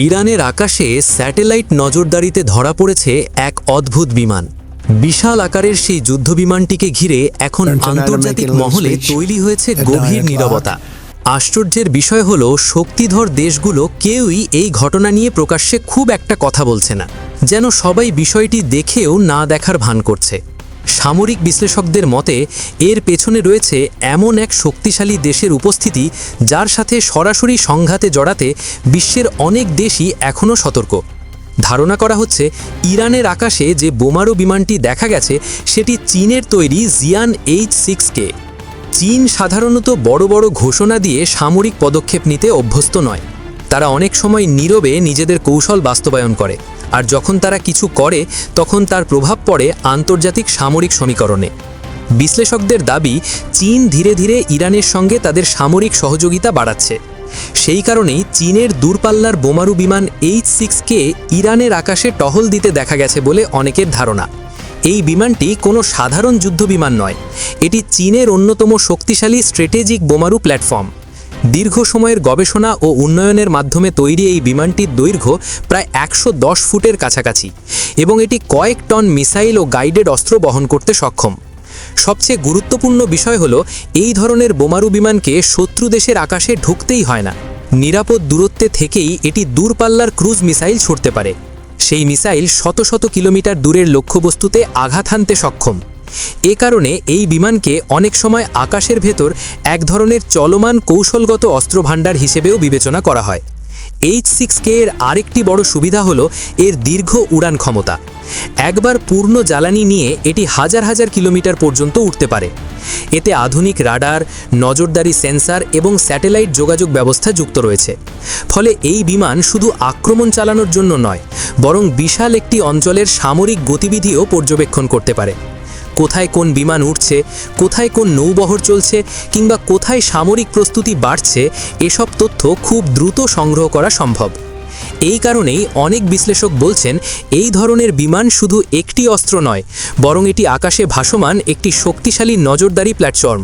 ইরানের আকাশে স্যাটেলাইট নজরদারিতে ধরা পড়েছে এক অদ্ভুত বিমান। বিশাল আকারের সেই যুদ্ধবিমানটিকে ঘিরে এখন আন্তর্জাতিক মহলে তৈরি হয়েছে গভীর নীরবতা। আশ্চর্যের বিষয় হলো শক্তিধর দেশগুলো কেউই এই ঘটনা নিয়ে প্রকাশ্যে খুব একটা কথা বলছে না, যেন সবাই বিষয়টি দেখেও না দেখার ভান করছে। সামরিক বিশ্লেষকদের মতে এর পেছনে রয়েছে এমন এক শক্তিশালী দেশের উপস্থিতি যার সাথে সরাসরি সংঘাতে জড়াতে বিশ্বের অনেক দেশই এখনও সতর্ক। ধারণা করা হচ্ছে ইরানের আকাশে যে বোমারু বিমানটি দেখা গেছে সেটি চীনের তৈরি জিয়ান H-6K। চীন সাধারণত বড় বড় ঘোষণা দিয়ে সামরিক পদক্ষেপ নিতে অভ্যস্ত নয়। তারা অনেক সময় নীরবে নিজেদের কৌশল বাস্তবায়ন করে, আর যখন তারা কিছু করে তখন তার প্রভাব পড়ে আন্তর্জাতিক সামরিক সমীকরণে। বিশ্লেষকদের দাবি চীন ধীরে ধীরে ইরানের সঙ্গে তাদের সামরিক সহযোগিতা বাড়াচ্ছে। সেই কারণেই চীনের দূরপাল্লার বোমারু বিমান H-6K ইরানের আকাশে টহল দিতে দেখা গেছে বলে অনেকের ধারণা। এই বিমানটি কোনো সাধারণ যুদ্ধবিমান নয়, এটি চীনের অন্যতম শক্তিশালী স্ট্র্যাটেজিক বোমারু প্ল্যাটফর্ম। দীর্ঘ সময়ের গবেষণা ও উন্নয়নের মাধ্যমে তৈরি এই বিমানটির দৈর্ঘ্য প্রায় 110 ফুটের কাছাকাছি এবং এটি কয়েক টন মিসাইল ও গাইডেড অস্ত্র বহন করতে সক্ষম। সবচেয়ে গুরুত্বপূর্ণ বিষয় হলো এই ধরনের বোমারু বিমানকে শত্রু দেশের আকাশে ঢুকতেই হয় না। নিরাপদ দূরত্বে থেকেই এটি দূরপাল্লার ক্রুজ মিসাইল ছুড়তে পারে। সেই মিসাইল শত শত কিলোমিটার দূরের লক্ষ্যবস্তুতে আঘাত হানতে সক্ষম। এ কারণে এই বিমানকে অনেক সময় আকাশের ভেতর এক ধরনের চলমান কৌশলগত অস্ত্রভাণ্ডার হিসেবেও বিবেচনা করা হয়। H-6K এর আরেকটি বড় সুবিধা হলো এর দীর্ঘ উড়ান ক্ষমতা। একবার পূর্ণ জ্বালানি নিয়ে এটি হাজার হাজার কিলোমিটার পর্যন্ত উঠতে পারে। এতে আধুনিক রাডার, নজরদারি সেন্সর এবং স্যাটেলাইট যোগাযোগ ব্যবস্থা যুক্ত রয়েছে। ফলে এই বিমান শুধু আক্রমণ চালানোর জন্য নয়, বরং বিশাল একটি অঞ্চলের সামরিক গতিবিধিও পর্যবেক্ষণ করতে পারে। কোথায় কোন বিমান উঠছে, কোথায় কোন নৌবহর চলছে কিংবা কোথায় সামরিক প্রস্তুতি বাড়ছে, এসব তথ্য খুব দ্রুত সংগ্রহ করা সম্ভব। এই কারণেই অনেক বিশ্লেষক বলছেন এই ধরনের বিমান শুধু একটি অস্ত্র নয়, বরং এটি আকাশে ভাসমান একটি শক্তিশালী নজরদারি প্ল্যাটফর্ম।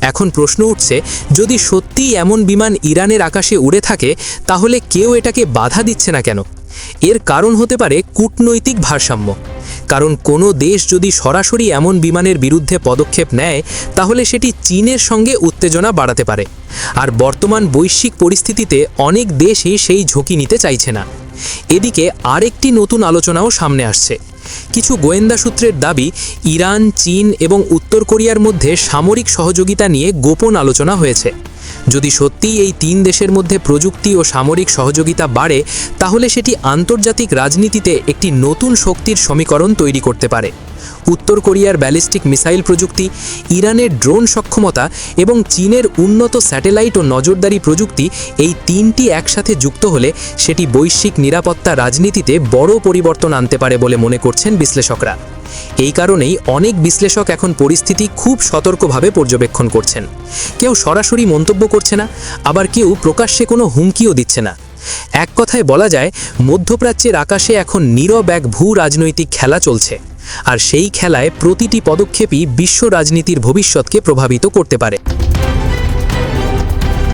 এখন প্রশ্ন উঠছে, যদি সত্যিই এমন বিমান ইরানের আকাশে উড়ে থাকে তাহলে কেউ এটাকে বাধা দিচ্ছে না কেন? এর কারণ হতে পারে কূটনৈতিক ভারসাম্য। কারণ কোনো দেশ যদি সরাসরি এমন বিমানের বিরুদ্ধে পদক্ষেপ নেয় তাহলে সেটি চীনের সঙ্গে উত্তেজনা বাড়াতে পারে, আর বর্তমান বৈশ্বিক পরিস্থিতিতে অনেক দেশই সেই ঝুঁকি নিতে চাইছে না। এদিকে আরেকটি নতুন আলোচনাও সামনে আসছে। কিছু গোয়েন্দা সূত্রের দাবি ইরান, চীন এবং উত্তর কোরিয়ার মধ্যে সামরিক সহযোগিতা নিয়ে গোপন আলোচনা হয়েছে। যদি সত্যিই এই তিন দেশের মধ্যে প্রযুক্তি ও সামরিক সহযোগিতা বাড়ে তাহলে সেটি আন্তর্জাতিক রাজনীতিতে একটি নতুন শক্তির সমীকরণ তৈরি করতে পারে। উত্তর কোরিয়ার ব্যালিস্টিক মিসাইল প্রযুক্তি, ইরানের ড্রোন সক্ষমতা এবং চীনের উন্নত স্যাটেলাইট ও নজরদারি প্রযুক্তি, এই তিনটি একসাথে যুক্ত হলে সেটি বৈশ্বিক নিরাপত্তা রাজনীতিতে বড় পরিবর্তন আনতে পারে বলে মনে করছেন বিশ্লেষকরা। এই কারণেই অনেক বিশ্লেষক এখন পরিস্থিতি খুব সতর্কভাবে পর্যবেক্ষণ করছেন। কেউ সরাসরি মন্তব্য করছে না, আবার কেউ প্রকাশ্যে কোনো হুমকিও দিচ্ছে না। এক কথায় বলা যায়, মধ্যপ্রাচ্যের আকাশে এখন নীরব এক ভূ রাজনৈতিক খেলা চলছে, আর সেই খেলায় প্রতিটি পদক্ষেপই বিশ্ব রাজনীতির ভবিষ্যৎকে প্রভাবিত করতে পারে।